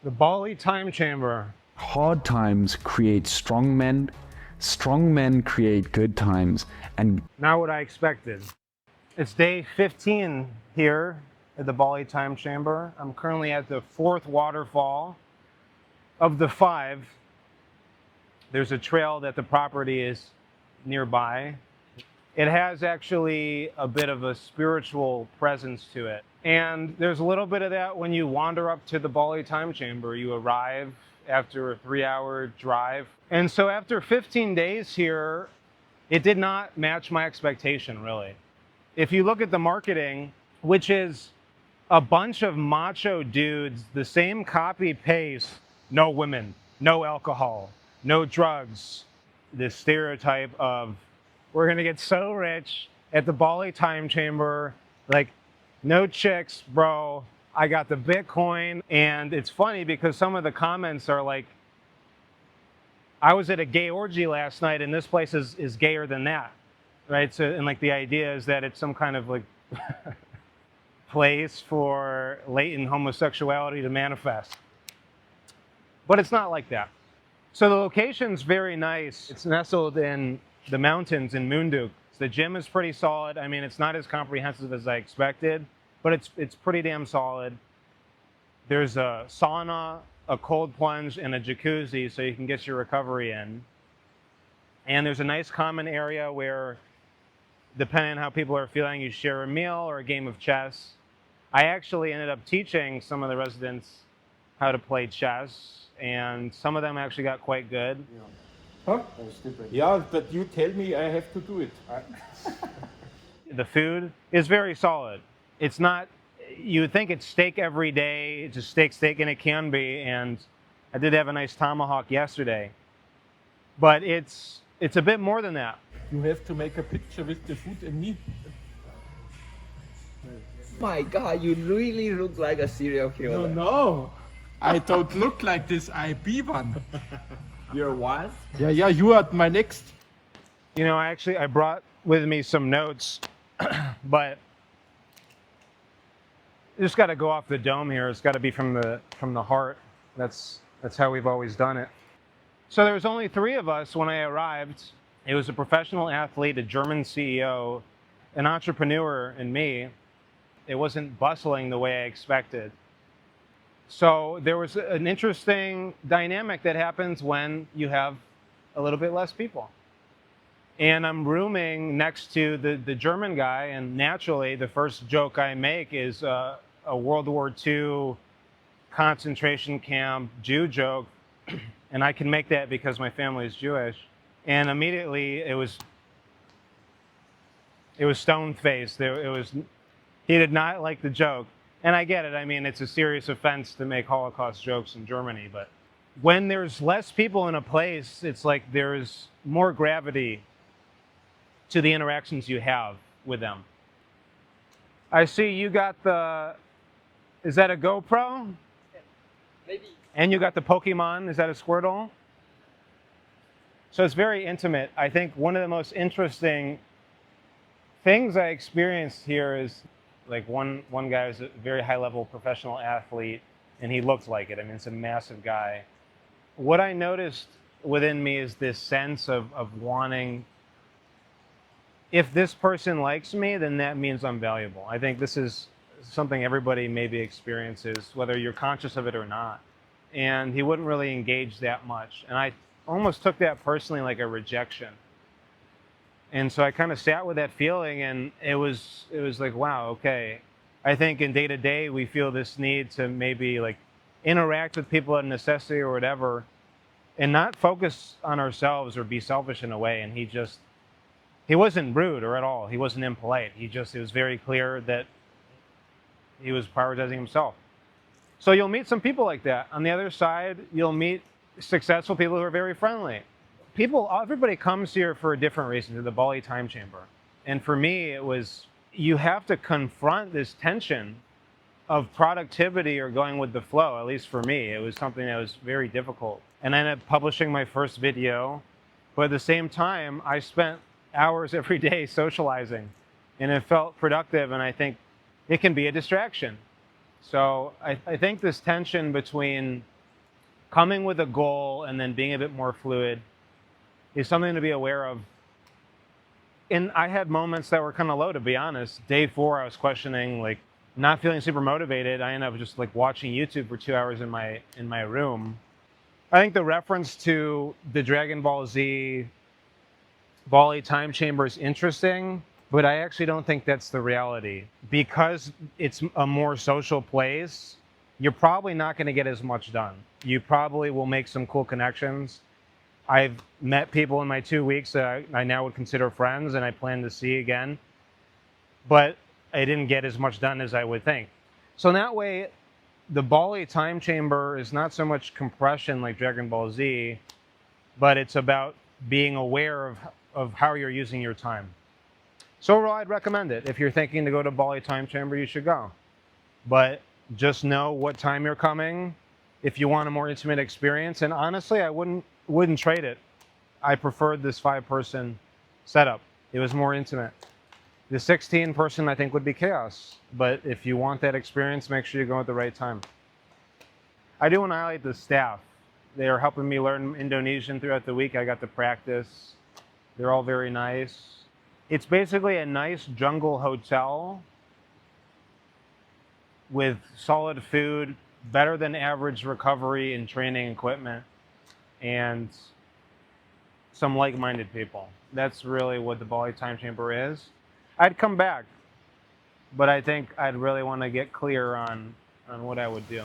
The Bali Time Chamber. Hard times create strong men create good times, and Not what I expected. It's day 15 here at the Bali Time Chamber. I'm currently at the 4th waterfall of the 5. There's a trail that the property is nearby. It has actually a bit of a spiritual presence to it. And there's a little bit of that when you wander up to the Bali Time Chamber. You arrive after a 3-hour drive. And so after 15 days here, it did not match my expectation, really. If you look at the marketing, which is a bunch of macho dudes, the same copy paste, no women, no alcohol, no drugs, this stereotype of we're gonna get so rich at the Bali Time Chamber, like no chicks, bro. I got the Bitcoin. And it's funny because some of the comments are like, I was at a gay orgy last night and this place is gayer than that, right? So, and like the idea is that it's some kind of like place for latent homosexuality to manifest. But it's not like that. So the location's very nice. It's nestled in the mountains in Munduk. The gym is pretty solid. I mean, it's not as comprehensive as I expected, but it's pretty damn solid. There's a sauna, a cold plunge, and a jacuzzi so you can get your recovery in. And there's a nice common area where, depending on how people are feeling, you share a meal or a game of chess. I actually ended up teaching some of the residents how to play chess, and some of them actually got quite good. Huh? Yeah, but you tell me I have to do it. The food is very solid. It's not, you would think it's steak every day, it's just steak, and it can be, and I did have a nice tomahawk yesterday. But it's a bit more than that. You have to make a picture with the food and me. My God, you really look like a serial killer. No, I don't look like this. I be one. You're what? Yeah, you are my next. You know, I brought with me some notes, but you just got to go off the dome here. It's got to be from the heart. That's how we've always done it. So there was only 3 of us when I arrived. It was a professional athlete, a German CEO, an entrepreneur, and me. It wasn't bustling the way I expected. So there was an interesting dynamic that happens when you have a little bit less people. And I'm rooming next to the German guy, and naturally the first joke I make is a World War II concentration camp Jew joke. And I can make that because my family is Jewish. And immediately it was stone-faced. He did not like the joke. And I get it. I mean, it's a serious offense to make Holocaust jokes in Germany. But when there's less people in a place, it's like there's more gravity to the interactions you have with them. I see you got is that a GoPro? Yeah, maybe. And you got the Pokemon. Is that a Squirtle? So it's very intimate. I think one of the most interesting things I experienced here is, like one guy is a very high-level professional athlete, and he looked like it. I mean, it's a massive guy. What I noticed within me is this sense of wanting, if this person likes me, then that means I'm valuable. I think this is something everybody maybe experiences, whether you're conscious of it or not. And he wouldn't really engage that much. And I almost took that personally like a rejection. And so I kind of sat with that feeling, and it was like, wow, okay. I think in day-to-day we feel this need to maybe like interact with people out of necessity or whatever, and not focus on ourselves or be selfish in a way. And he wasn't rude or at all. He wasn't impolite. It was very clear that he was prioritizing himself. So you'll meet some people like that. On the other side, you'll meet successful people who are very friendly. Everybody comes here for a different reason, to the Bali Time Chamber. And for me, it was, you have to confront this tension of productivity or going with the flow. At least for me, it was something that was very difficult. And I ended up publishing my first video. But at the same time, I spent hours every day socializing, and it felt productive. And I think it can be a distraction. So I think this tension between coming with a goal and then being a bit more fluid is something to be aware of. And I had moments that were kind of low, to be honest. Day 4, I was questioning, like, not feeling super motivated. I ended up just like watching YouTube for 2 hours in my room. I think the reference to the Dragon Ball Z Bali Time Chamber is interesting, but I actually don't think that's the reality. Because it's a more social place, you're probably not going to get as much done. You probably will make some cool connections. I've met people in my 2 weeks that I now would consider friends and I plan to see again, but I didn't get as much done as I would think. So in that way, the Bali Time Chamber is not so much compression like Dragon Ball Z, but it's about being aware of how you're using your time. So overall, I'd recommend it. If you're thinking to go to Bali Time Chamber, you should go. But just know what time you're coming if you want a more intimate experience. And honestly, I wouldn't trade it. I preferred this 5-person setup. It was more intimate. The 16-person I think would be chaos. But if you want that experience, make sure you go at the right time. I do want to highlight the staff. They are helping me learn Indonesian throughout the week. I got to practice. They're all very nice. It's basically a nice jungle hotel with solid food, better than average recovery and training equipment, and some like-minded people. That's really what the Bali Time Chamber is. I'd come back, but I think I'd really want to get clear on what I would do.